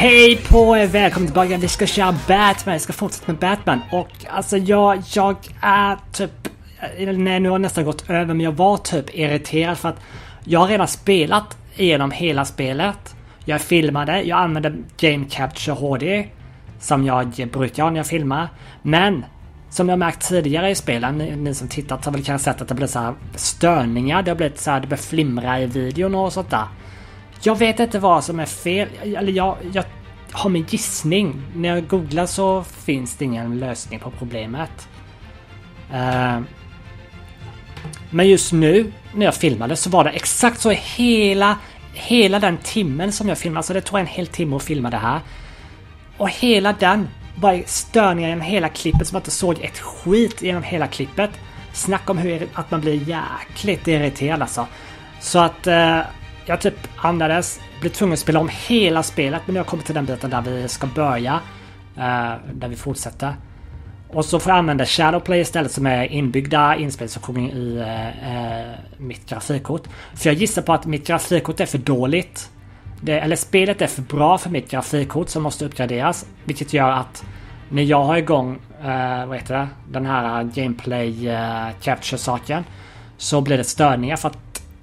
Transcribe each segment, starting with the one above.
Hej på er, välkommen tillbaka. Vi ska köra Batman, jag ska fortsätta med Batman. Och alltså jag är typ, nej nu har nästan gått över, men jag var typ irriterad för att jag har redan spelat igenom hela spelet. Jag filmade, jag använde Game Capture HD som jag brukar när jag filmar. Men som jag märkt tidigare i spelen, ni som tittat har väl kanske sett att det blir så här störningar. Det har blivit så här, det blir flimra i videon och sånt där. Jag vet inte vad som är fel. Eller jag har min gissning. När jag googlar så finns det ingen lösning på problemet. Men just nu när jag filmade så var det exakt så hela den timmen som jag filmade. Så det tog en hel timme att filma det här. Och hela den var störningar genom hela klippet, som att jag såg ett skit genom hela klippet. Snacka om att man blir jäkligt irriterad alltså. Så att jag typ andades, blev tvungen att spela om hela spelet, men nu har jag kommit till den biten där vi ska börja, där vi fortsätter. Och så får jag använda Shadowplay istället, som är inbyggda inspelningsfunktioner i mitt grafikkort. För jag gissar på att mitt grafikkort är för dåligt. Eller spelet är för bra för mitt grafikkort som måste uppgraderas. Vilket gör att när jag har igång den här gameplay capture-saken, så blir det störningar för att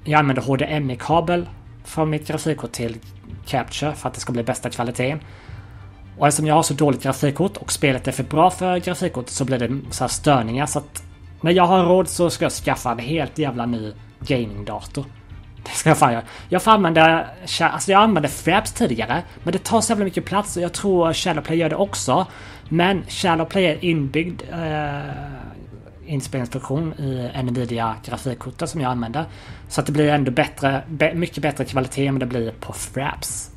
jag använder HDMI-kabel från mitt grafikkort till capture för att det ska bli bästa kvaliteten. Och eftersom jag har så dåligt grafikkort och spelet är för bra för grafikkort, så blir det så här störningar. Så att när jag har råd så ska jag skaffa en helt jävla ny gamingdator. Det ska jag fan göra. Jag använde Fraps tidigare, men det tar så jävla mycket plats, och jag tror Shadowplay gör det också. Men Shadowplay är inbyggd inspelningsfunktion i Nvidia grafikkortet som jag använder. Så att det blir ändå mycket bättre kvalitet än det blir på Fraps.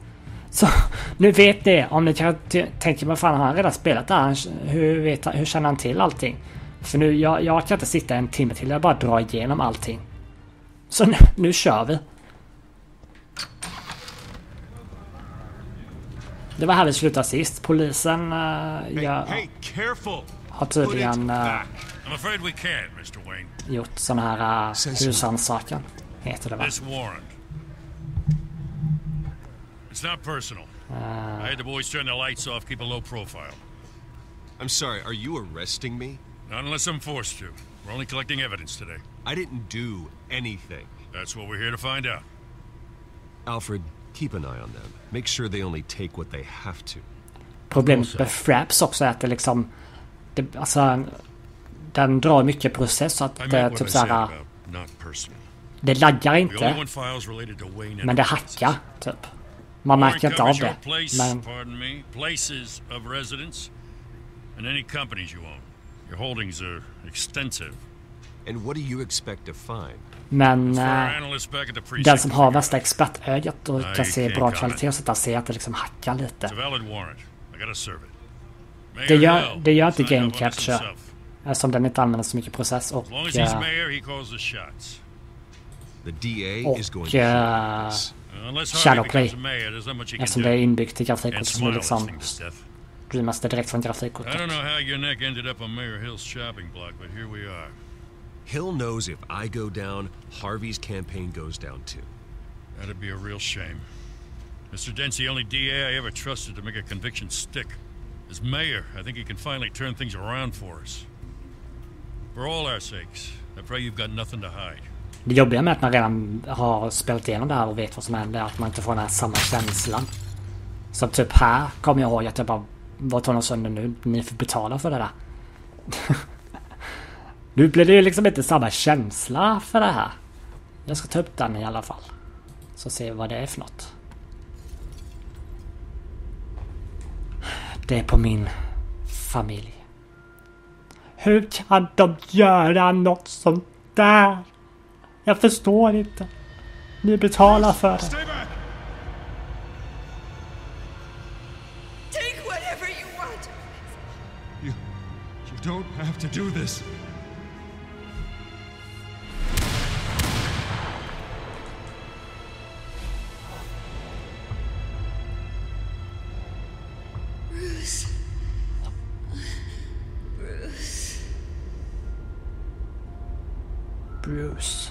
Så nu vet ni, om ni kan tänka mig, fan, har han redan spelat där? Hur känner han till allting? För nu, jag kan inte sitta en timme till, jag bara drar igenom allting. Så nu kör vi. Det var här vi slutade sist. Polisen har tydligen gjort sån här husrannsakan, heter det va? It's not personal. I had the boys turn the lights off, keep a low profile. I'm sorry, are you arresting me? Not unless I'm forced to. We're only collecting evidence today. I didn't do anything. That's what we're here to find out. Alfred, keep an eye on them. Make sure they only take what they have to. Problemet med Fraps också är att det liksom... den drar mycket process, så att det typ såhär... Det laggar inte. Men det hackar, typ. Man märker inte av det. Men... Places of residence and any companies you own. Your holdings are extensive. And what do you expect to find? Men den som har värsta expertögat och kan se bra kvalitet och så där, ser att det liksom hackar lite. Det gör inte Game Capture, som den inte använder så mycket process, och Shadowplay, eftersom det är inbyggt i grafikkortet, som liksom streamas det direkt från grafikkortet. Hill knows if I go down, Harvey's campaign goes down too. That'd be a real shame. Mr. Dent's the only DA I ever trusted to make a conviction stick. As mayor, I think he can finally turn things around for us. For all our sakes, I pray you've got nothing to hide. Det jobbiga med att man redan har spelat igenom det här och vet vad som händer är att man inte får den här samma känslan. Så typ här kommer jag ihåg att jag bara, vad tar någon sönder nu? Ni får betala för det där. Nu blir det ju liksom inte samma känsla för det här. Jag ska ta upp den i alla fall. Så se vad det är för något. Det är på min familj. Hur kan de göra något sånt där? Jag förstår inte. Ni betalar för det. Take whatever you want. You don't have to do this. Bruce.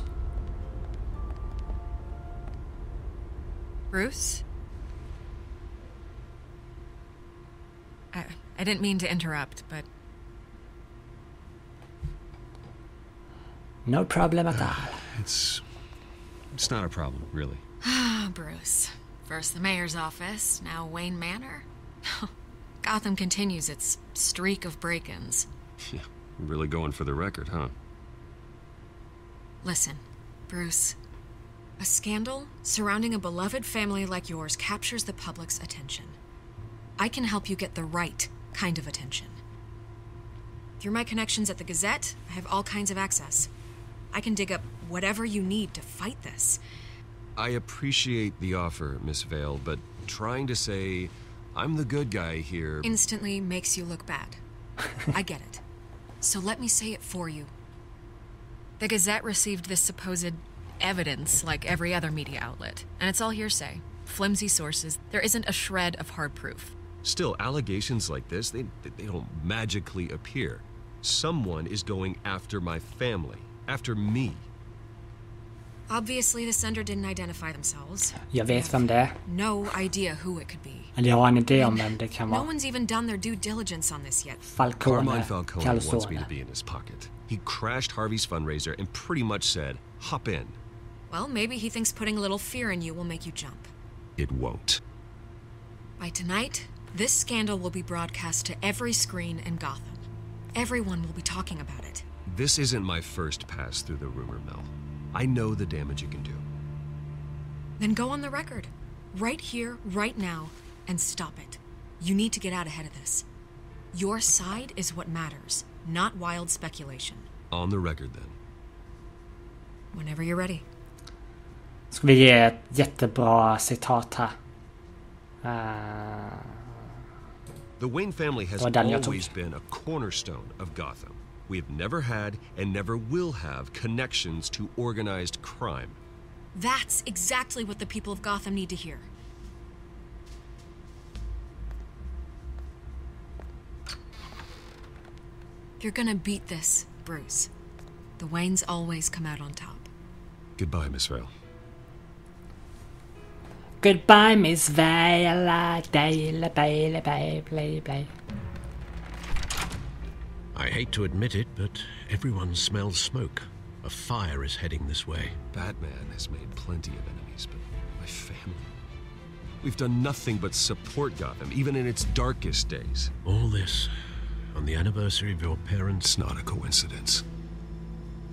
Bruce? I didn't mean to interrupt, but... No problem at all. It's not a problem, really. Bruce. First the mayor's office, now Wayne Manor. Gotham continues its streak of break-ins. Yeah, really going for the record, huh? Listen, Bruce. A scandal surrounding a beloved family like yours captures the public's attention. I can help you get the right kind of attention. Through my connections at the Gazette, I have all kinds of access. I can dig up whatever you need to fight this. I appreciate the offer, Miss Vale, but trying to say I'm the good guy here... Instantly makes you look bad. I get it. So let me say it for you. The Gazette received this supposed evidence like every other media outlet, and it's all hearsay. Flimsy sources. There isn't a shred of hard proof. Still, allegations like this, they don't magically appear. Someone is going after my family. After me. Obviously, the sender didn't identify themselves. Jag vet vem det är. No idea who it could be. Eller jag har en idé om vem det kan No vara. one's even done their due diligence on this yet. Falcone. Falcone wants me to be in his pocket. He crashed Harvey's fundraiser and pretty much said, hop in. Well, maybe he thinks putting a little fear in you will make you jump. It won't. By tonight, this scandal will be broadcast to every screen in Gotham. Everyone will be talking about it. This isn't my first pass through the rumor mill. I know the damage it can do. Then go on the record. Right here, right now, and stop it. You need to get out ahead of this. Your side is what matters, not wild speculation. On the record then. Whenever you're ready. Ska vi ge ett jättebra citat här. The Wayne family has always been a cornerstone of Gotham. We have never had and never will have connections to organized crime. That's exactly what the people of Gotham need to hear. You're gonna beat this, Bruce. The Waynes always come out on top. Goodbye, Miss Vale. Goodbye, Miss Vale. Bye. I hate to admit it, but everyone smells smoke. A fire is heading this way. Batman has made plenty of enemies, but my family... We've done nothing but support Gotham, even in its darkest days. All this on the anniversary of your parents'... It's not a coincidence.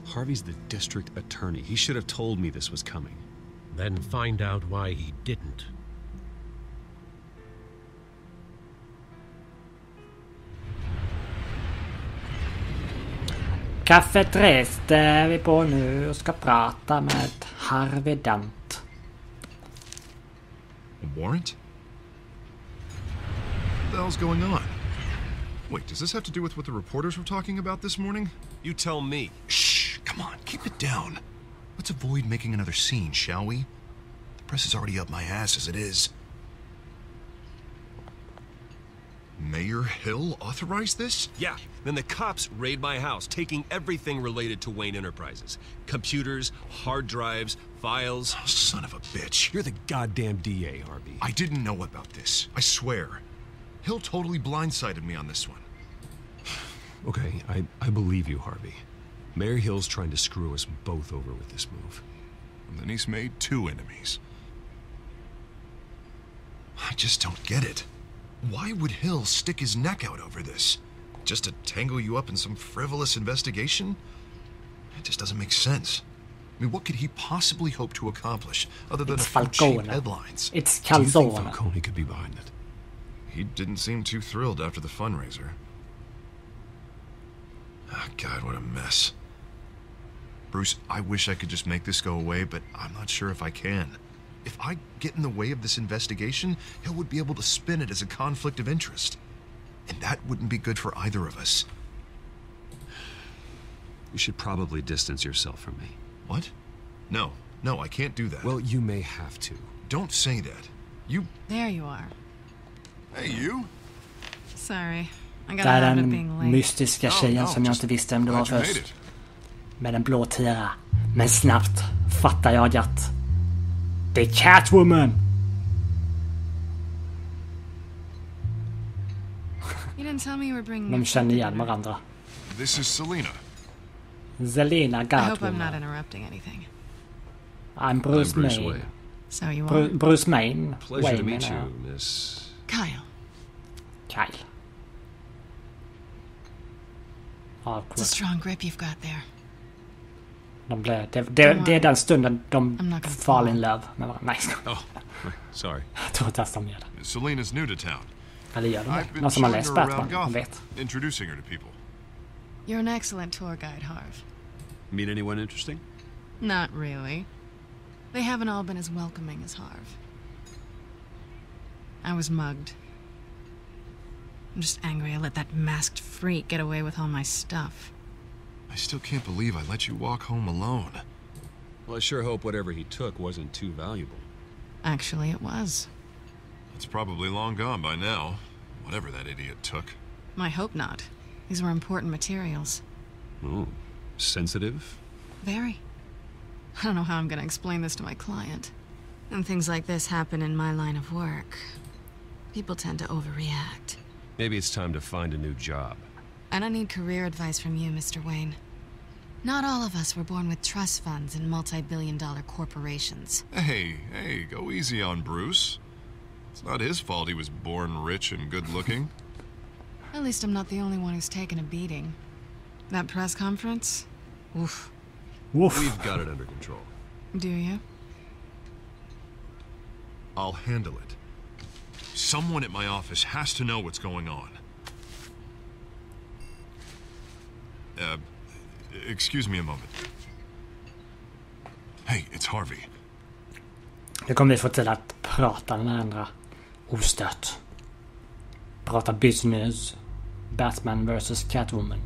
Harvey's the district attorney. He should have told me this was coming. Then find out why he didn't. Kaffet reste vi på nu och ska prata med Harvey Dent. A warrant? What the hell's going on? Wait, does this have to do with what the reporters were talking about this morning? You tell me. Shh, come on, keep it down. Let's avoid making another scene, shall we? The press is already up my ass as it is. Mayor Hill authorized this? Yeah, then the cops raid my house, taking everything related to Wayne Enterprises. Computers, hard drives, files. Oh, son of a bitch. You're the goddamn DA, Harvey. I didn't know about this. I swear. Hill totally blindsided me on this one. Okay, I believe you, Harvey. Mayor Hill's trying to screw us both over with this move. And then he's made 2 enemies. I just don't get it. Why would Hill stick his neck out over this? Just to tangle you up in some frivolous investigation? It just doesn't make sense. I mean, what could he possibly hope to accomplish other than a few cheap headlines? It's Do you think Calzone. Falcone could be behind it? He didn't seem too thrilled after the fundraiser. Ah, God, what a mess. Bruce, I wish I could just make this go away, but I'm not sure if I can. If I get in the way of this investigation, Hill would be able to spin it as a conflict of interest. And that wouldn't be good for either of us. You should probably distance yourself from me. What? No, I can't do that. Well, you may have to. Don't say that. You... There you are. Hey, you? Sorry. I got Där är out of den being late. mystiska tjejen som jag inte visste om det var först. Med en blå tira. Men snabbt fattar jag att det är Catwoman. You didn't tell me you were bringing De me känner food igen dinner. varandra. This is Selena. Zelina I hope I'm not Gatwoman. interrupting anything. I'm Bruce I'm Bruce Wayne. Wayne. So you are? Bruce Wayne. Pleasure to Wayne, meet menar you, jag. Miss... Kyle. Kyle. Ja, It's a strong grip you've got there. de blev, det är den stunden de I'm not gonna fall in fall. love med varandra. Nej, Oh, sorry. jag tror inte ens de gör det. Selena's new to town. Eller gör de I've det? been Någon som har showing läst her around Batman, de Gotham, vet. introducing her to people. You're an excellent tour guide, Harv. Meet anyone interesting? Not really. They haven't all been as welcoming as Harv. I was mugged. I'm just angry I let that masked freak get away with all my stuff. I still can't believe I let you walk home alone. Well, I sure hope whatever he took wasn't too valuable. Actually, it was. It's probably long gone by now. Whatever that idiot took. I hope not. These were important materials. Ooh, sensitive? Very. I don't know how I'm gonna explain this to my client. And things like this happen in my line of work. People tend to overreact. Maybe it's time to find a new job. I don't need career advice from you, Mr. Wayne. Not all of us were born with trust funds and multi-billion-dollar corporations. Hey, go easy on Bruce. It's not his fault he was born rich and good-looking. At least I'm not the only one who's taken a beating. That press conference? Oof. Woof. We've got it under control. Do you? I'll handle it. Someone at my office has to know what's going on. Excuse me a moment. Hey, it's Harvey. Nu kommer vi få till att prata med andra ostört. Prata business. Batman vs Catwoman.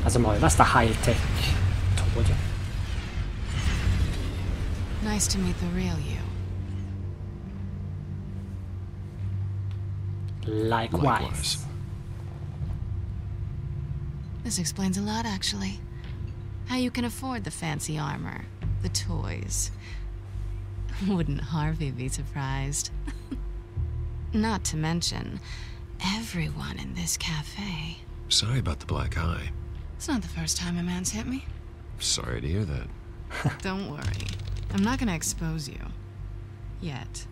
Alltså de har ju värsta high-tech tåg. Nice to meet the real you. Likewise. This explains a lot, actually. How you can afford the fancy armor, the toys. Wouldn't Harvey be surprised? Not to mention, everyone in this cafe. Sorry about the black eye. It's not the first time a man's hit me. Sorry to hear that. Don't worry. I'm not gonna expose you. Yet.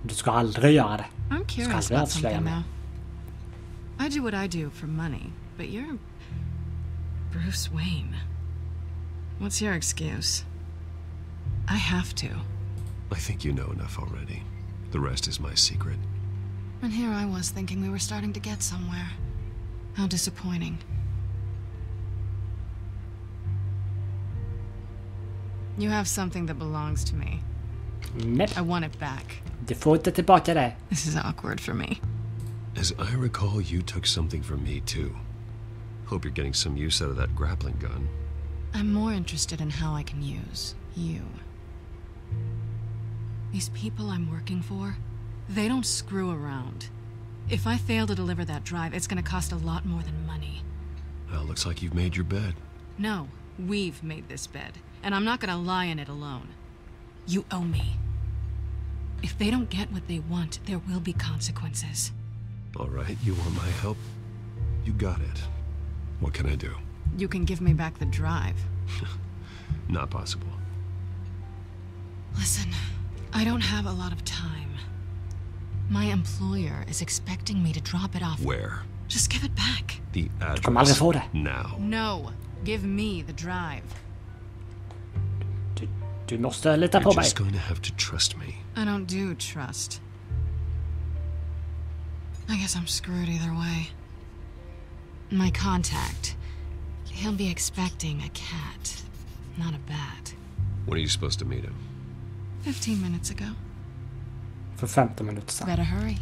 Du ska aldrig göra det. I'm curious aldrig about avslöja something mig. now. I do what I do for money, but you're Bruce Wayne. What's your excuse? I have to. I think you know enough already. The rest is my secret. And here I was thinking we were starting to get somewhere. How disappointing. You have something that belongs to me. Nej, I want it back. du får inte tillbaka det. This is awkward for me. As I recall, you took something from me, too. Hope you're getting some use out of that grappling gun. I'm more interested in how I can use you. These people I'm working for, they don't screw around. If I fail to deliver that drive, it's gonna cost a lot more than money. Well, looks like you've made your bed. No, we've made this bed, and I'm not gonna lie in it alone. You owe me. If they don't get what they want, there will be consequences. All right, you want my help? You got it. What can I do? You can give me back the drive. Not possible. Listen, I don't have a lot of time. My employer is expecting me to drop it off. Where? Just give it back. The kommer aldrig address. få det. Now. No, give me the drive. Du måste lita på You're mig. just going to have to trust me. I don't do trust. I guess I'm screwed either way. My contact, he'll be expecting a cat, not a bat. When are you supposed to meet him? 15 minutes ago. För 15 minuter sedan. Better hurry.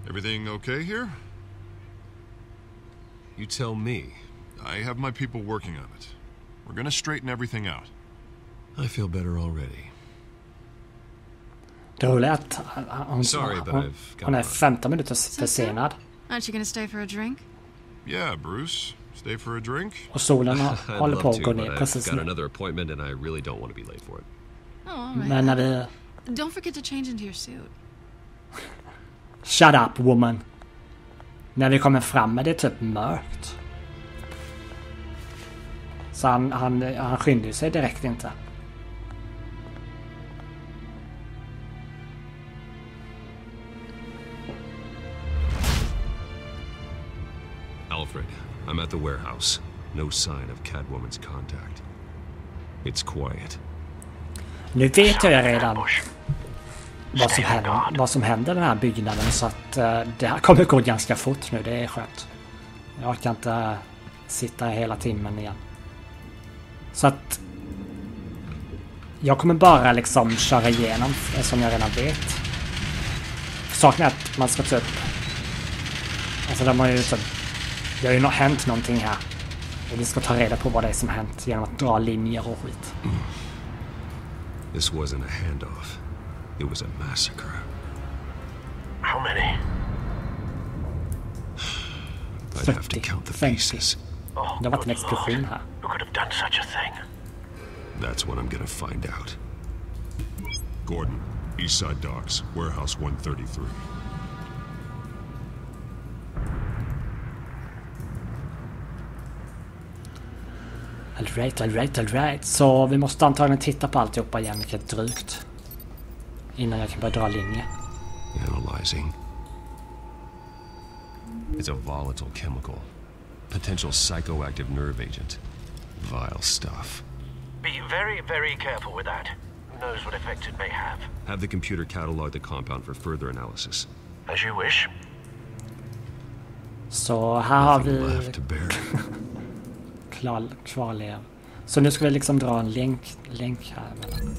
Everything okay here? You tell me. I have my people working on it. We're gonna straighten everything out. I feel better already. Det roliga är att Sorry, but I've got hon är to run. 15 minuter försenad. Aren't you gonna stay for a drink? Yeah, Bruce. Stay for a drink? Och solen håller på att gå ner precis I've got nu. another appointment and I really don't want to be late for it. Oh, all right. Men när vi... Don't forget to change into your suit. Shut up, woman. När vi kommer fram är det typ mörkt. Så han skyndar sig direkt inte. Alfred, I'm at the warehouse. No sign of Catwoman's contact. It's quiet. Nu vet jag redan vad som händer i den här byggnaden, så att det här kommer gå ganska fort nu. Det är skönt. Jag kan inte sitta hela timmen igen. Så att jag kommer bara liksom köra igenom som jag redan vet. Saken är att man ska typ... Alltså det har ju hänt någonting här. Och vi ska ta reda på vad det är som hänt genom att dra linjer och skit. This wasn't a handoff. It was a massacre. How many? I'd have to count the pieces. Oh, Det har varit en explosion här. Who could have done such a thing? That's what I'm gonna find out. Gordon, Eastside Docks, Warehouse 133. All right. Så vi måste antagligen titta på alltihopa igen, vilket drygt. Innan jag kan börja dra linje. Analyzing. It's a volatile chemical. Potential psychoactive nerve agent. Vile stuff. Be very, very careful with that. Who knows what effect it may have? Have the computer catalog the compound for further analysis. As you wish. Så här har Nothing vi left to bear. kvarlev. Så nu ska vi liksom dra en länk här mellan.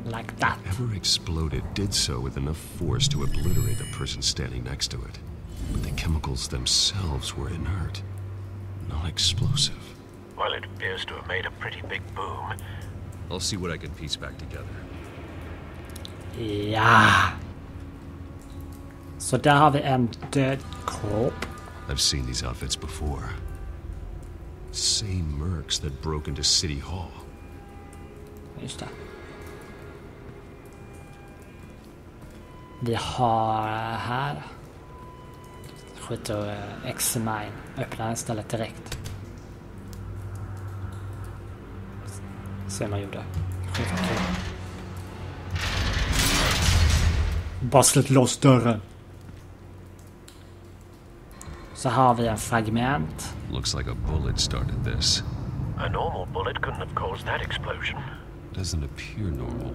Like that. Whatever exploded did so with enough force to obliterate the person standing next to it. But the chemicals themselves were inert, not explosive. Well, it appears to have made a pretty big boom. I'll see what I can piece back together. Ja. Så där har vi en död kropp. I've seen these outfits before. Same mercs that broke into City Hall. Just det. Vi har här. Skjuter X-Mine. Öppnar istället direkt. Se man gjorde. Bara slut loss dörren. Så har vi en fragment. Looks like a bullet started this. A normal bullet couldn't have caused that explosion. Doesn't appear normal.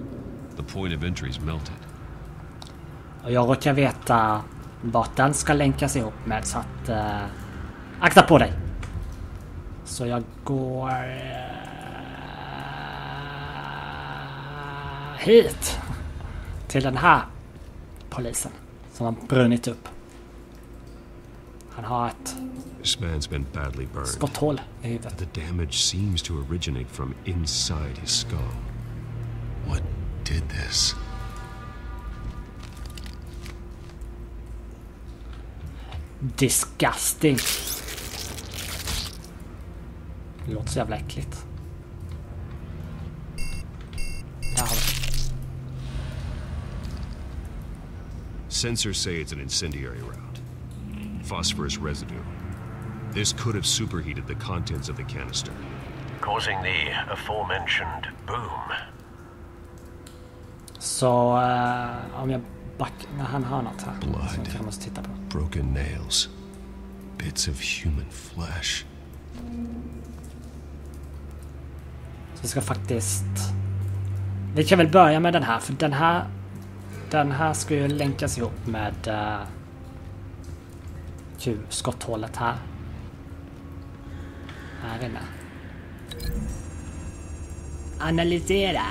The point of entry's melted. Och jag råkar veta vart den ska länkas ihop med, så att... akta på dig! Så jag går... hit! Till den här polisen som har brunnit upp. Han har ett This man's been badly burned. skotthål i huvudet. The damage seems to originate from inside his skull. What did this? Disgusting. Det låter så jävla äckligt. Där har vi. Sensors say it's an incendiary round. Phosphorus residue. This could have superheated the contents of the canister. Causing the aforementioned boom. Så om jag backar... Han har något här. Blood. Som jag måste titta på. Broken nails. Bits of human flesh. Så vi ska faktiskt... Vi kan väl börja med den här. För den här ska ju länkas ihop med skotthålet här. Här inne. Analysera.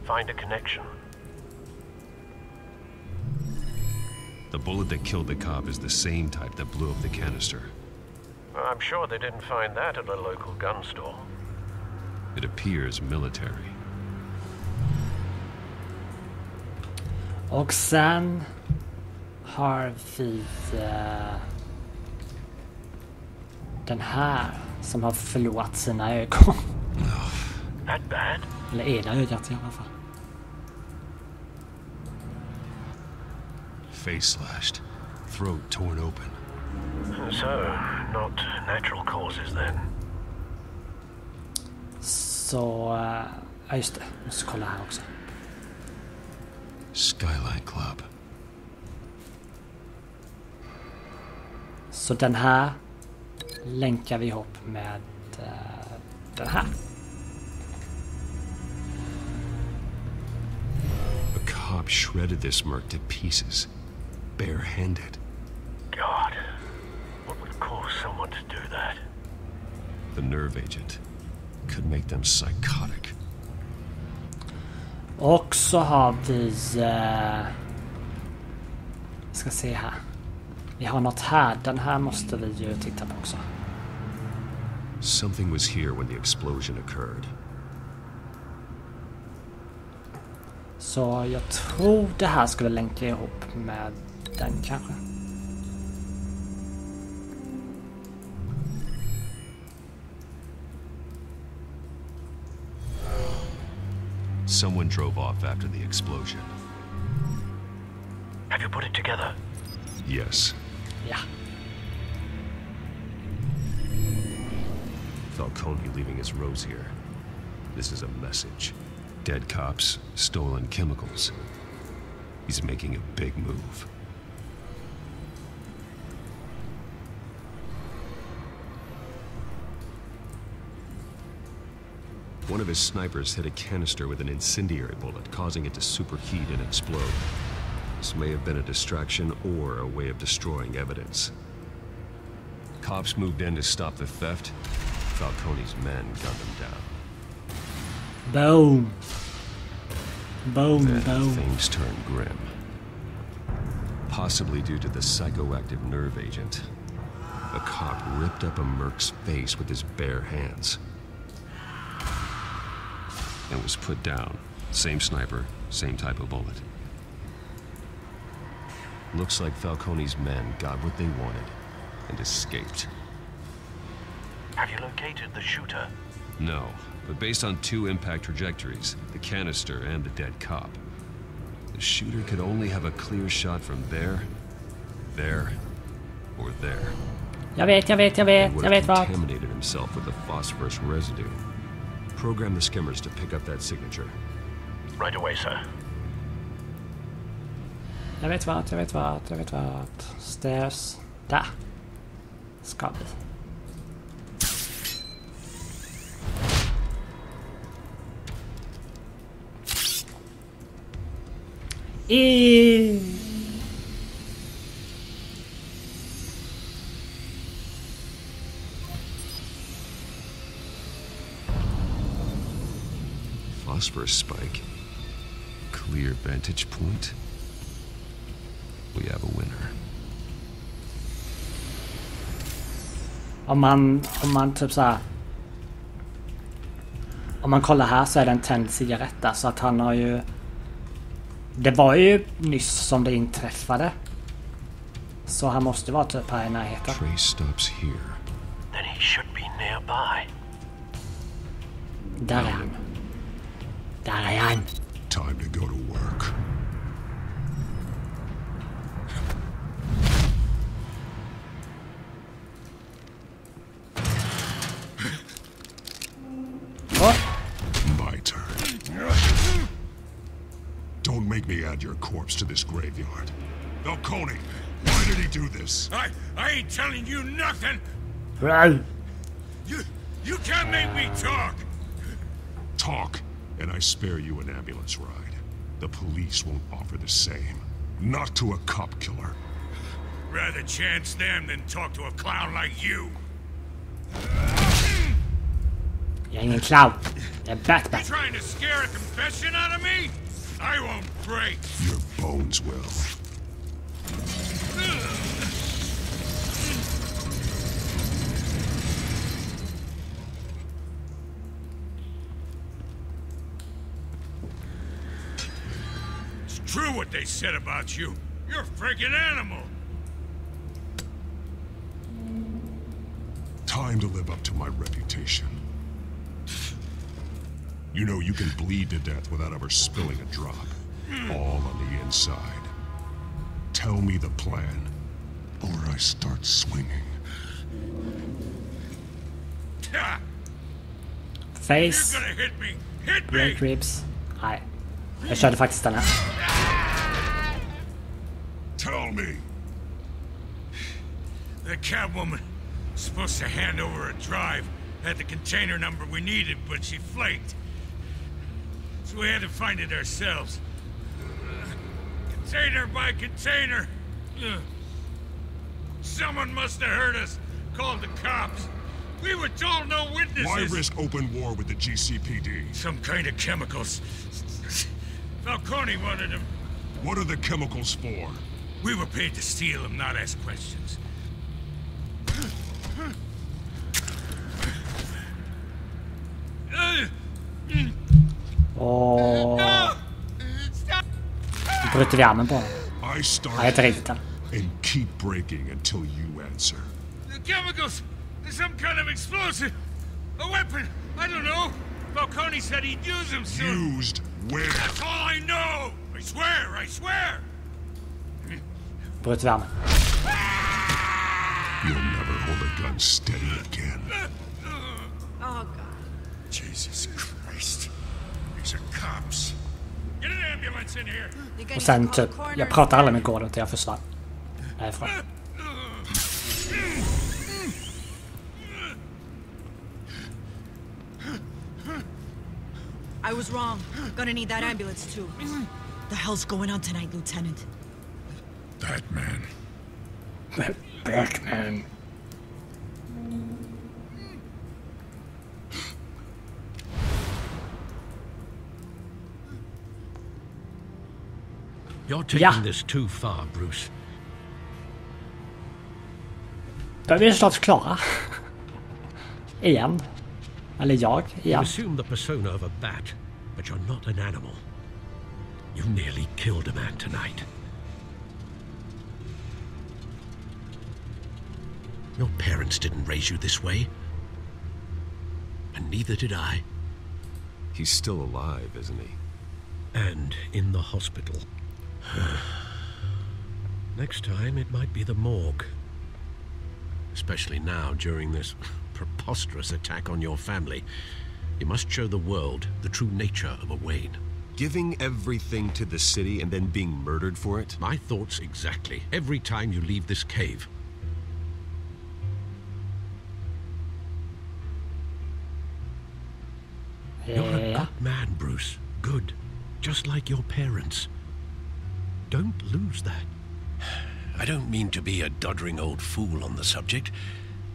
Find a connection. The bullet that killed the cop is the same type that blew up the canister. I'm sure they didn't find that at a local gun store. It appears military. Och sen har vi den här som har förlorat sina ögon. That bad? Eller ena ögat i alla fall. Face slashed, throat torn open. So, not natural causes then? Så, ja just det. Måste kolla här också. Skyline Club. Så den här länkar vi ihop med den här. A cop shredded this merc to pieces, barehanded. God, what would cause someone to do that? The nerve agent could make them psychotic. Och så har vi... ska se här. Vi har något här. Den här måste vi ju titta på också. Something was here when the explosion occurred. Så jag tror det här skulle länka ihop med den kanske. Someone drove off after the explosion. Have you put it together? Yes. Ja. Falcone leaving his rose here. This is a message. Dead cops, stolen chemicals. He's making a big move. One of his snipers hit a canister with an incendiary bullet, causing it to superheat and explode. This may have been a distraction or a way of destroying evidence. Cops moved in to stop the theft. Falcone's men gunned them down. Boom. Boom, Then boom. things turned grim. Possibly due to the psychoactive nerve agent. A cop ripped up a merc's face with his bare hands. And was put down. Same sniper, same type of bullet. Looks like Falcone's men got what they wanted and escaped. Have you located the shooter? No, but based on two impact trajectories, the canister and the dead cop, the shooter could only have a clear shot from there, or there. Jag vet He would have vad. contaminated himself with the phosphorus residue. Program the skimmers to pick up that signature. Right away, sir. Jag vet vad. Stairs. Där. Ska vi. Phosphorus spike. Clear vantage point. We have a winner. Om man typ så här. Om man kollar här så är det en tänd cigarett där, så att han har ju... Det var ju nyss som det inträffade. Så han måste vara typ här i närheten. Trace stops here. Then he should be nearby. Där är han. Där är han. Time to go to work. What? My turn. Don't make me add your corpse to this graveyard. Falcone, why did he do this? I ain't telling you nothing. Bro. You can't make me talk. Talk, and I spare you an ambulance ride. The police won't offer the same. Not to a cop killer. Rather chance them than talk to a clown like you. Jag är ingen clown. Jag är Batman. You trying to scare a confession out of me? I won't break. Your bones will. true what they said about you. You're a freaking animal. Time to live up to my reputation. You know you can bleed to death without ever spilling a drop. All on the inside. Tell me the plan, or I start swinging. Face. You're gonna hit me. Hit me. Red ribs. Nej. Jag körde faktiskt den här. Tell me. The Catwoman was supposed to hand over a drive. Had the container number we needed, but she flaked. So we had to find it ourselves. Container by container. Someone must have heard us. Called the cops. We were told no witnesses. Why risk open war with the GCPD? Some kind of chemicals. Falcone wanted them. What are the chemicals for? We were paid to steal them, not ask questions. Bryter vi armen på honom? I start Nej, inte riktigt än. and keep breaking until you answer. The chemicals! There's some kind of explosive! A weapon! I don't know! Falcone said he'd use them soon! Used where? That's all I know! I swear! I swear! Bryter vi armen. You'll never hold a gun steady again. Oh, God. Jesus Christ. These are cops. Get an ambulance in here! Och sen typ, jag pratar aldrig med Gordon till jag försvann därifrån. I was wrong. Gonna need that ambulance too. The hell's going on tonight, Lieutenant? Batman. Batman. You're taking this too far, Bruce. Då är vi snart klara. Igen. Eller jag, You igen. assume the persona of a bat, but you're not an animal. You nearly killed a man tonight. Your parents didn't raise you this way. And neither did I. He's still alive, isn't he? And in the hospital. Next time it might be the morgue. Especially now during this preposterous attack on your family. You must show the world the true nature of a Wayne. Giving everything to the city and then being murdered for it? My thoughts exactly. Every time you leave this cave. You're a good man, Bruce. Good. Just like your parents. Don't lose that. I don't mean to be a doddering old fool on the subject,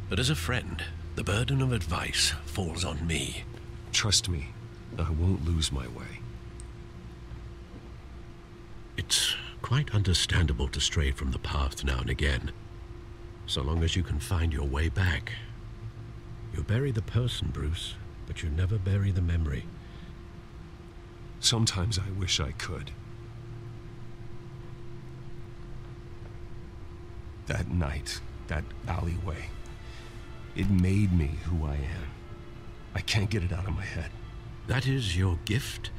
but as a friend, the burden of advice falls on me. Trust me, I won't lose my way. It's quite understandable to stray from the path now and again, so long as you can find your way back. You bury the person, Bruce, but you never bury the memory. Sometimes I wish I could. That night, that alleyway, it made me who I am. I can't get it out of my head. That is your gift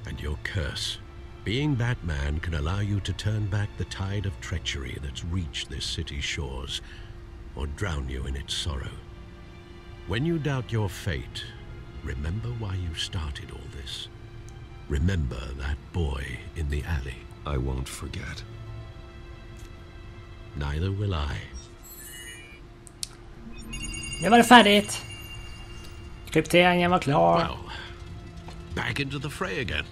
and your curse. Being Batman can allow you to turn back the tide of treachery that's reached this city's shores, or drown you in its sorrow. When you doubt your fate, remember why you started all this. Remember that boy in the alley. I won't forget. Neither will I. Nu var det färdigt. Krypteringen var klar. Well, back into the fray again.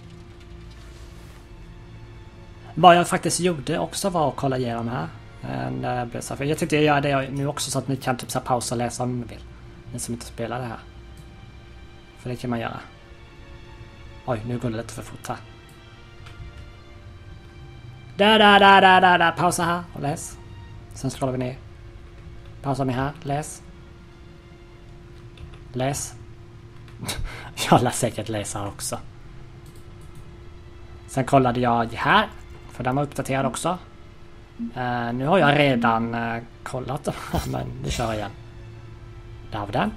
Vad jag faktiskt gjorde också var att kolla igenom här. Jag tänkte jag gör det nu också så att ni kan typ så pausa och läsa om ni vill. Ni som inte spelar det här. För det kan man göra. Oj, nu går det lite för fort här. Där. Pausa här och läs. Sen scrollar vi ner. Pausa mig här, läs. Läs. Jag lär säkert läsa också. Sen kollade jag här. För den var uppdaterad också. Nu har jag redan kollat den här, men vi kör igen. Där har vi den.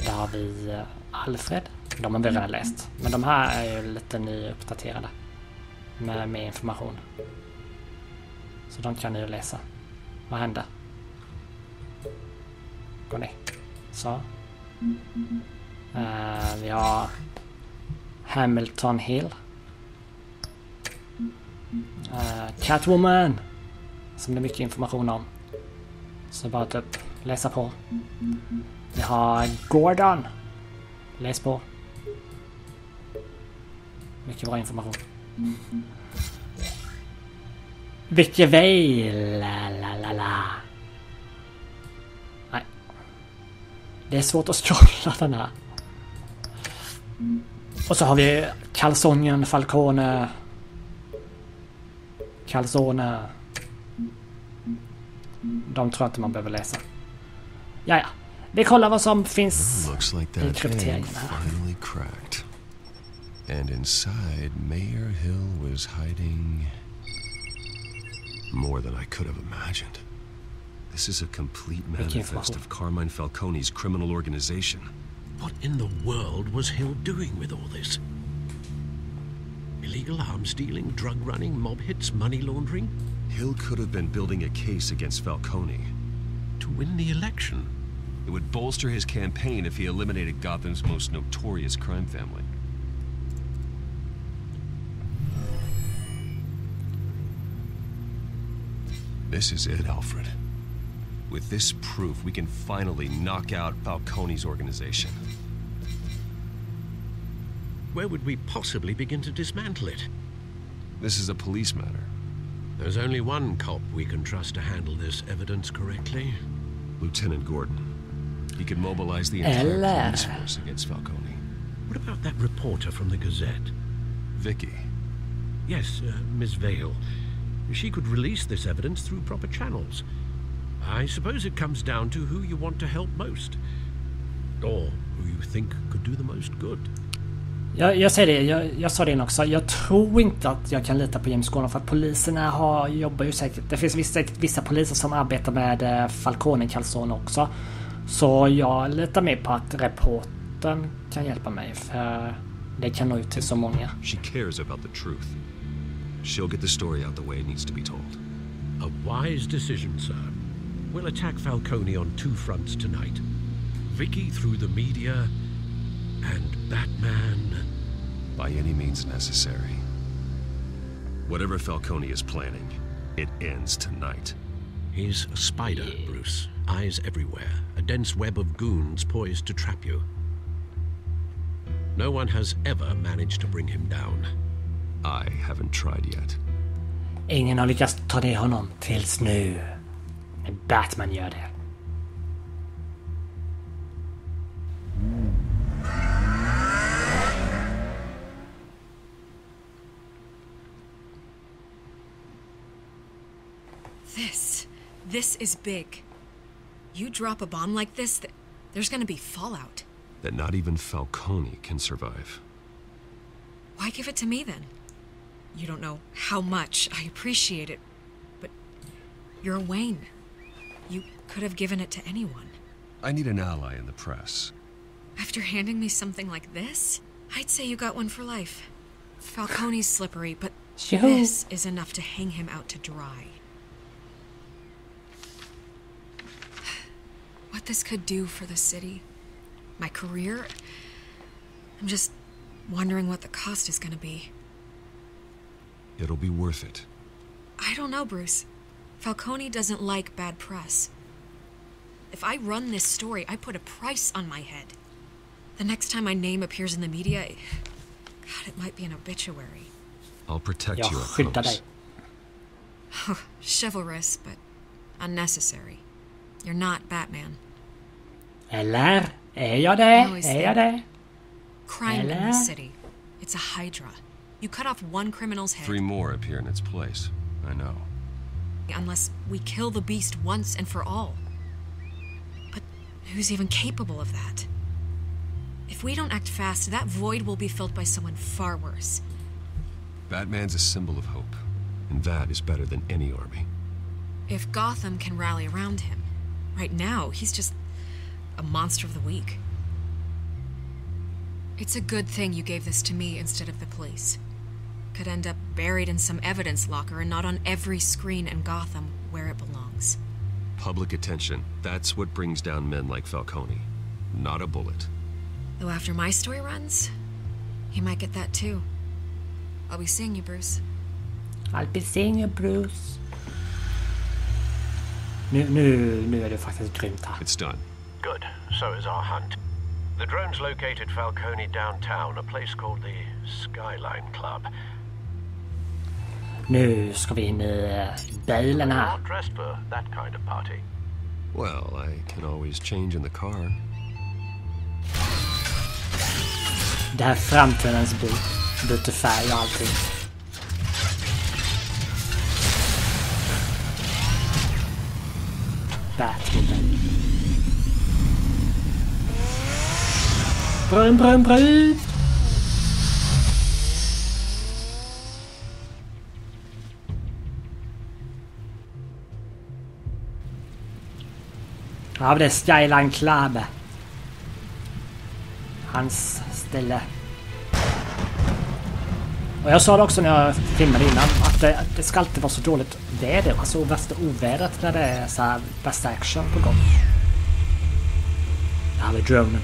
Där har vi Alfred. De har vi redan läst. Men de här är ju lite nyuppdaterade. Med mer information. Så de kan ni ju läsa. Vad hände? Gå ner. Så. Vi har Hamilton Hill. Catwoman. Som det är mycket information om. Så bara typ läsa på. Vi har Gordon. Läs på. Mycket bra information. Vilket väl. La. Nej. Det är svårt att scrolla den här. Och så har vi kalsongen, Falcone. Calzone. De tror inte man behöver läsa. Ja. Vi kollar vad som finns i krypteringen här. And inside, Mayor Hill was hiding more than I could have imagined. This is a complete manifest of Carmine Falcone's criminal organization. What in the world was Hill doing with all this? Illegal arms dealing, drug running, mob hits, money laundering? Hill could have been building a case against Falcone. To win the election? It would bolster his campaign if he eliminated Gotham's most notorious crime family. This is it, Alfred. With this proof, we can finally knock out Falcone's organization. Where would we possibly begin to dismantle it? This is a police matter. There's only one cop we can trust to handle this evidence correctly. Lieutenant Gordon. He could mobilize the entire police force against Falcone. What about that reporter from the Gazette? Vicky. Yes, Miss Vale. She could release this evidence through proper channels. I suppose it comes down to who you want to help most. Or who you think could do the most good. Jag säger det, jag sa det också. Jag tror inte att jag kan lita på James Gordon för att poliserna jobbar ju säkert. Det finns vissa poliser som arbetar med Falcone Calzone också. Så jag litar mer på att reportern kan hjälpa mig för det kan nå ut till så många. She cares about the truth. She'll get the story out the way it needs to be told. A wise decision, sir. We'll attack Falcone on two fronts tonight. Vicky through the media, and Batman... by any means necessary. Whatever Falcone is planning, it ends tonight. He's a spider, Bruce. Eyes everywhere. A dense web of goons poised to trap you. No one has ever managed to bring him down. I haven't tried yet. Ingen har lyckats ta ner honom tills nu. Men Batman gör det. This is big. You drop a bomb like this, there's gonna be fallout. That not even Falcone can survive. Why give it to me then? You don't know how much I appreciate it, but you're Wayne. You could have given it to anyone. I need an ally in the press. After handing me something like this, I'd say you got one for life. Falcone's slippery, but this is enough to hang him out to dry. What this could do for the city, my career, I'm just wondering what the cost is gonna be. It'll be worth it. I don't know, Bruce. Falcone doesn't like bad press. If I run this story, I put a price on my head. The next time my name appears in the media, God, it might be an obituary. I'll protect you, I promise. Oh, chivalrous, but unnecessary. You're not Batman. Eller? Är jag det? Är jag det? Crime in the city. It's a hydra. You cut off one criminal's head. 3 more appear in its place. I know. Unless we kill the beast once and for all. But who's even capable of that? If we don't act fast, that void will be filled by someone far worse. Batman's a symbol of hope, and that is better than any army. If Gotham can rally around him, right now he's just a monster of the week. It's a good thing you gave this to me instead of the police. Could end up buried in some evidence locker and not on every screen in Gotham where it belongs. Public attention, that's what brings down men like Falcone. Not a bullet. Though after my story runs, he might get that too. I'll be seeing you, Bruce. I'll be seeing you, Bruce. Nu är det faktiskt grymt här. It's done. Good. So is our hunt. The drones located Falcone downtown, a place called the Skyline Club. Nu ska vi in i bilen här. Not dressed for that kind of party. Well, I can always change in the car. Det här framtidens bil. Byter färg och allting. Batman. Brun, brun, brun. Ja, det är Skyline Club. Hans ställe. Och jag sa det också när jag filmade innan att det ska alltid vara så dåligt väder. Alltså värsta ovädret när det är så här bästa action på gång. Det här med dronen.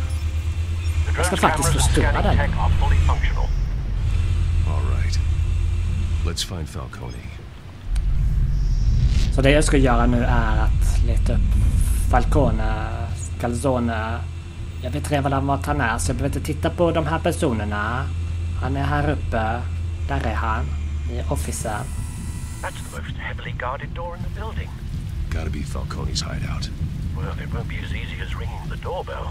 Jag ska faktiskt förstöra den. All right. Let's find Falcone. Så det jag ska göra nu är att leta upp Falcone, Calzone. Jag vet redan vart han är, så jag behöver inte titta på de här personerna. Han är här uppe. Där är han. I officen. That's the most heavily guarded door in the building. Gotta be Falcone's hideout. Well, it won't be as easy as ringing the doorbell.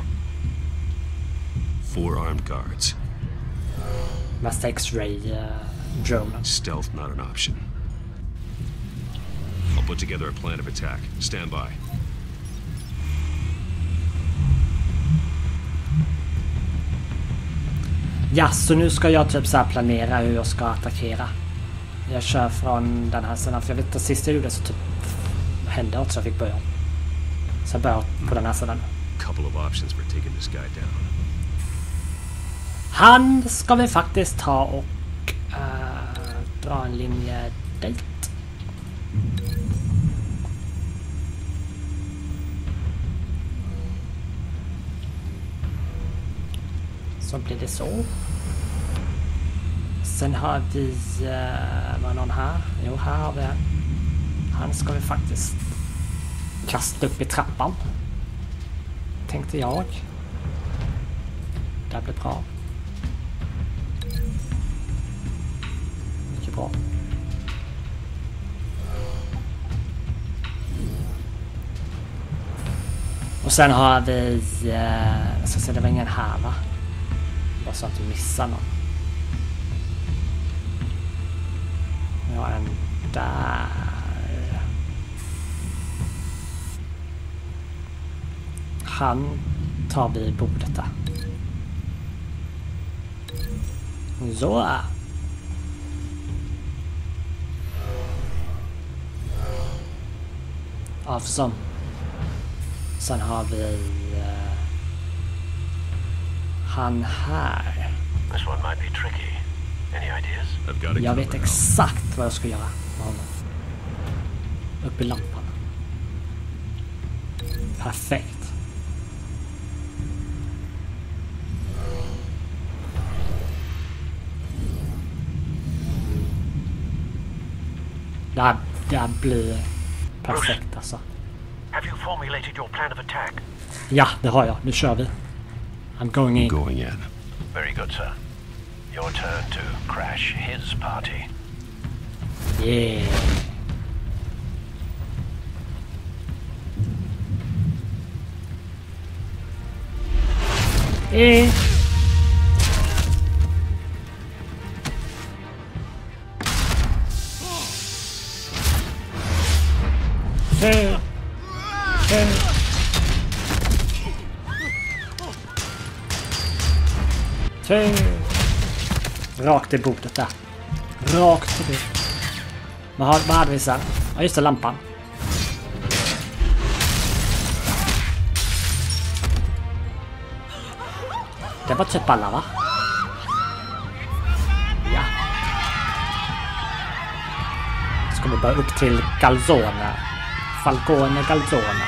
4 armed guards. Mest X-ray drone. Stealth not an option. I'll put together a plan of attack. Stand by. Ja, så nu ska jag typ så här planera hur jag ska attackera. Jag kör från den här sidan, för jag vet att sist jag gjorde så typ hände att jag fick börja. Så jag börjar på den här sidan. Couple of options for taking this guy down. Han ska vi faktiskt ta och dra en linje dit. Så blir det så. Sen har vi... var någon här? Jo, här har vi en. Han ska vi faktiskt kasta upp i trappan. Tänkte jag. Det blir bra. Mycket bra. Och sen har vi... jag ska säga, det var ingen här, va? Bara så att du missar någon. Jag har en där. Han tar vi bordet där. Så. Awesome. Sen har vi han här. This one might be tricky. Any ideas? I've got to Jag vet exakt vad jag ska göra med honom. Upp i lampan. Perfekt. Det här blir perfekt alltså. Have you formulated your plan of attack? Ja, det har jag. Nu kör vi. I'm going in. Going in. Very good, sir. Your turn to crash his party. Yeah. Rakt i bordet där. Rakt förbi. Vad hade vi sen? Ja, just det, lampan. Det var typ alla, va? Ja. Ska vi bara upp till Calzone. Falcone Calzone.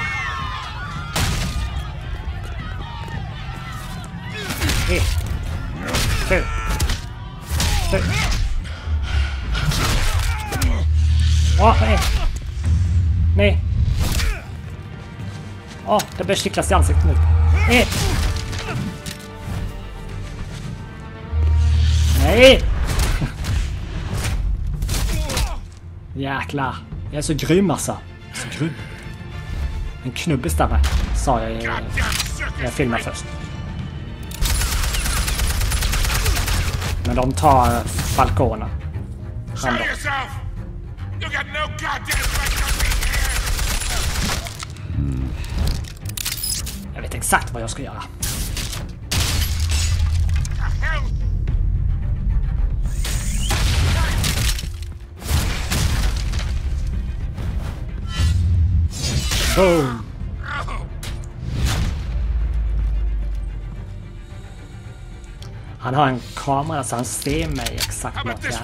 Nej. Det börjar kittlas i ansiktet nu. Nej! Jäklar. Jag är så grym alltså. Så grym. En knubbis där med, sa jag i jag filmade först. Men de tar Falcone. Jag vet exakt vad jag ska göra. Boom. Han har en kamera så han ser mig exakt vart jag är.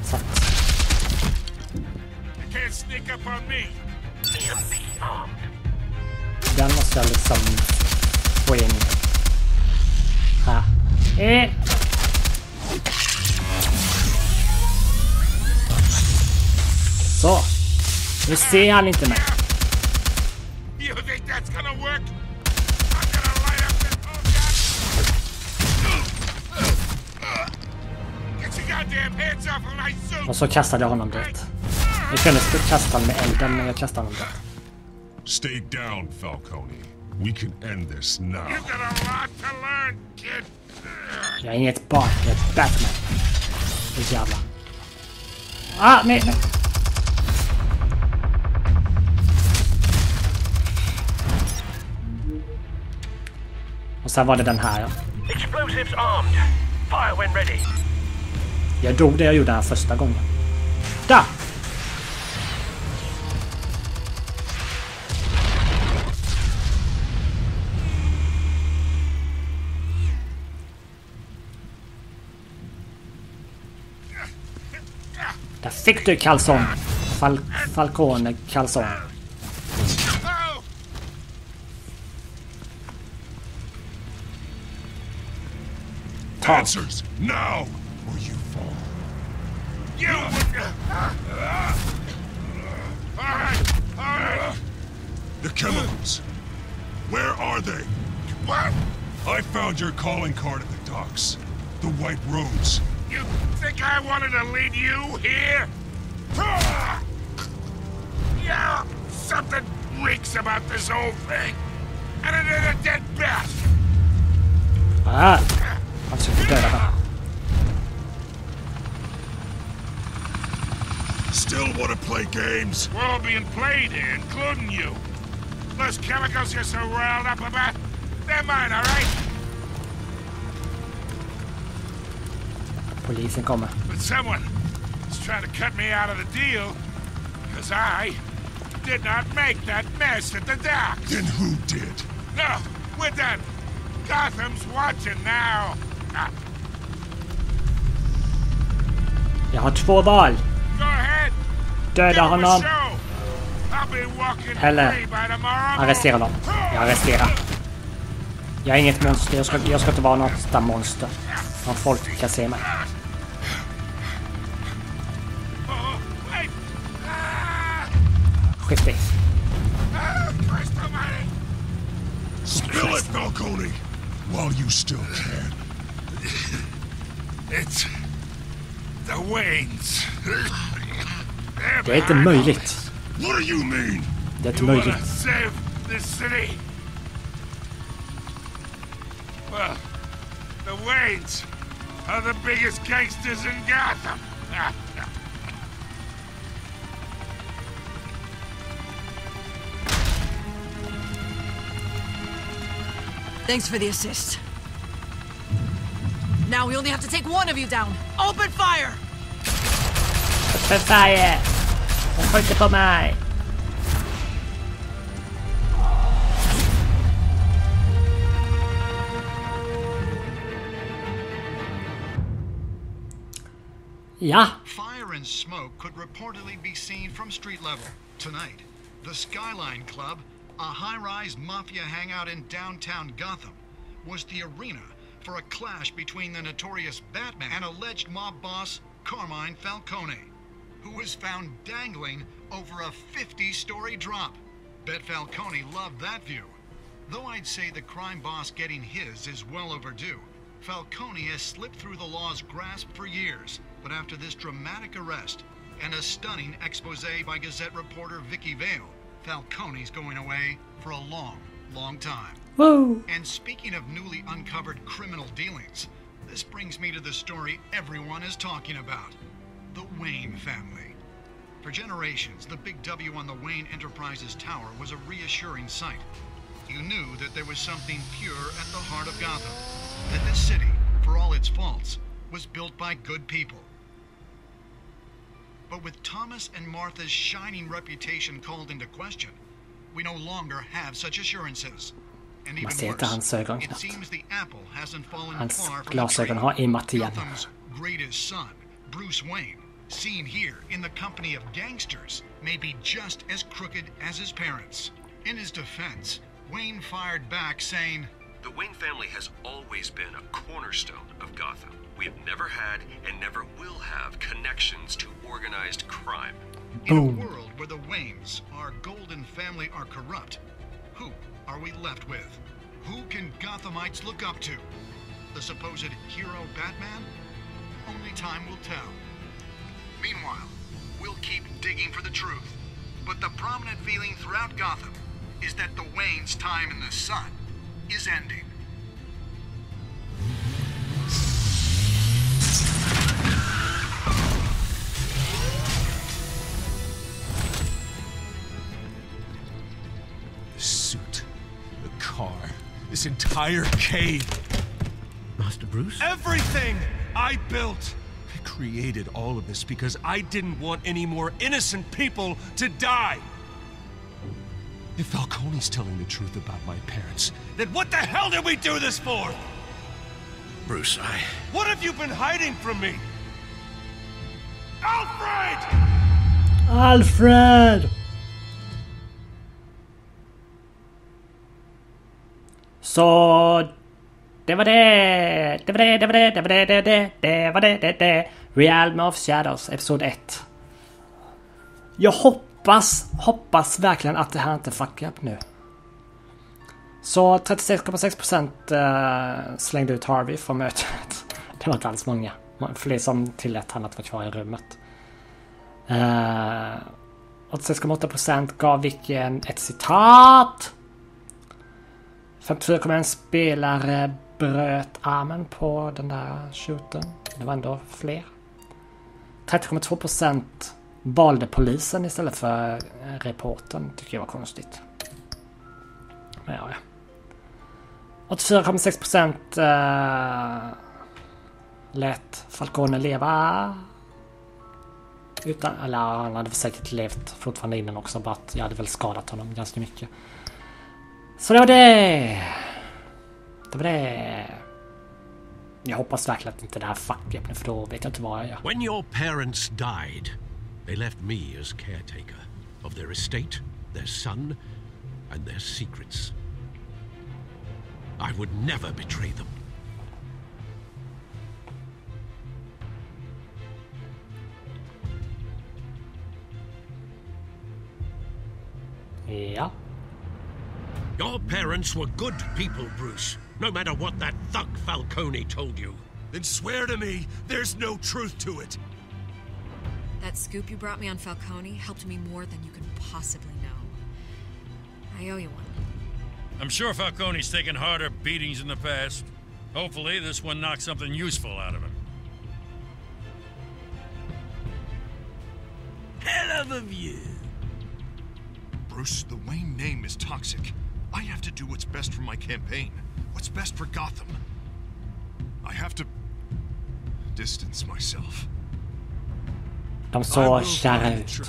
Så att... Den måste jag liksom få in här. Så. Nu ser han inte mig. Och så kastade jag honom dit. Jag kunde kasta honom med elden, men jag kastade honom dit. Stay down, Falcone. We can end this now. Jag är inget barn, jag är Batman. Det jävla. Nej. Och sen var det den här, ja. Explosives armed. Fire when ready. Jag dog det jag gjorde den första gången. Där! Där fick du kalson. Falcone kalson. Answers now, or you fall. All right. The chemicals. Where are they? What? I found your calling card at the docks. The White Rose. You think I wanted to lead you here? Yeah, something reeks about this whole thing. And it is a dead bat. Han försöker döda den. Still want to play games? We're all being played here, including you. Those chemicals you're so riled up about, they're mine, all right? Polisen kommer. But someone is trying to cut me out of the deal, because I did not make that mess at the docks. Then who did? No, we're done. Gotham's watching now. Jag har 2 val. Go ahead. Döda honom. I'll be walking Eller free by tomorrow. arrestera dem. Jag arresterar. Jag är inget monster. Jag ska inte vara något där monster. Om folk kan se mig. Skit dig. Spill it, Falcone, while you still can. It's the Waynes. Det är inte möjligt. What do you mean? Det är inte You wanna möjligt. save this city? Well, the Waynes are the biggest gangsters in Gotham. Thanks for the assist. Now we only have to take one of you down. Open fire! Open fire! Hon skjuter på mig! Ja. Fire and smoke could reportedly be seen from street level tonight. The Skyline Club, a high-rise mafia hangout in downtown Gotham, was the arena for a clash between the notorious Batman and alleged mob boss Carmine Falcone, who was found dangling over a 50-story drop. Bet Falcone loved that view. Though I'd say the crime boss getting his is well overdue. Falcone has slipped through the law's grasp for years, but after this dramatic arrest and a stunning expose by Gazette reporter Vicky Vale, Falcone's going away for a long, long time. Whoa. And speaking of newly uncovered criminal dealings, this brings me to the story everyone is talking about. The Wayne family. For generations, the big W on the Wayne Enterprises Tower was a reassuring sight. You knew that there was something pure at the heart of Gotham. That this city, for all its faults, was built by good people. But with Thomas and Martha's shining reputation called into question, we no longer have such assurances. And even worse, it seems the apple hasn't fallen far from the tree. Gotham's greatest son, Bruce Wayne, seen here in the company of gangsters, may be just as crooked as his parents. In his defense, Wayne fired back saying, "The Wayne family has always been a cornerstone of Gotham. We have never had and never will have connections to organized crime." In a world where the Waynes, our golden family, are corrupt, who are we left with? Who can Gothamites look up to? The supposed hero Batman? Only time will tell. Meanwhile, we'll keep digging for the truth. But the prominent feeling throughout Gotham is that the Waynes' time in the sun is ending. The suit, the car, this entire cave. Master Bruce? Everything I built! I created all of this because I didn't want any more innocent people to die. If Falcone's telling the truth about my parents, then what the hell did we do this for? Bruce, What have you been hiding from me? Alfred! Alfred! Så det var det. Realm of Shadows, episod 1. Jag hoppas verkligen att det här inte fuckar upp nu. Så 36,6% slängde ut Harvey från mötet. Det var inte alls många. Fler som tillät han att vara kvar i rummet. 86,8% gav vilken ett citat. 54,1 spelare bröt armen på den där shooten. Det var ändå fler. 30,2% valde polisen istället för reportern. Tycker jag var konstigt. Men ja. 84,6% lät Falcone leva. Utan, eller han hade säkert levt fortfarande innan också. Bara att jag hade väl skadat honom ganska mycket. Så det var det. Det var det. Jag hoppas verkligen att inte det här fuckar upp nu, för då vet jag inte vad jag gör. When your parents died, they left me as caretaker of their estate, their son, and their secrets. I would never betray them. Ja. Your parents were good people, Bruce. No matter what that thug Falcone told you. Then swear to me there's no truth to it. That scoop you brought me on Falcone helped me more than you could possibly know. I owe you one. I'm sure Falcone's taken harder beatings in the past. Hopefully this one knocks something useful out of him. Hell of a view. Bruce, the Wayne name is toxic. I have to do what's best for my campaign. What's best for Gotham. I have to distance myself. De såg kära ut.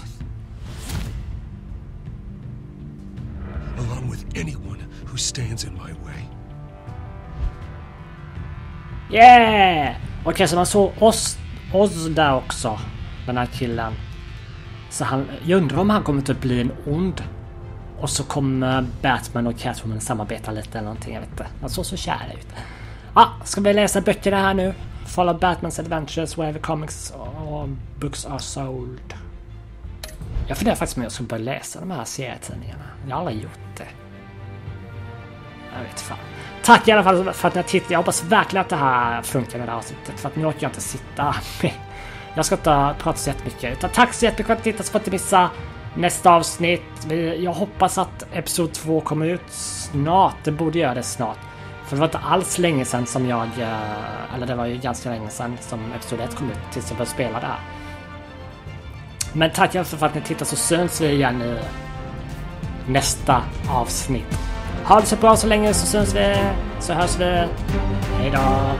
Along with anyone who stands in my way. Yeah! Okej, så man såg oss där också. Den här killen. Så jag undrar om han kommer att bli en ond. Och så kommer Batman och Catwoman samarbeta lite eller någonting, jag vet inte. Han såg så kär ut. Ska vi läsa böckerna här nu? Follow Batman's adventures wherever comics or books are sold. Jag funderar faktiskt om jag ska börja läsa de här serietidningarna. Jag har aldrig gjort det. Jag vet fan. Tack i alla fall för att ni tittat. Jag hoppas verkligen att det här funkar med det här avsnittet. För att nu orkar jag inte sitta med. Jag ska inte prata så jättemycket. Utan tack så jättemycket för att ni tittat, så får inte missa nästa avsnitt. Jag hoppas att episod 2 kommer ut snart. Det borde göra det snart. För det var inte alls länge sedan som jag... Eller det var ju ganska länge sedan som episod 1 kom ut tills jag började spela det här. Men tack för att ni tittar, så syns vi igen i nästa avsnitt. Ha det så bra så länge, så syns vi. Så hörs vi. Hej då.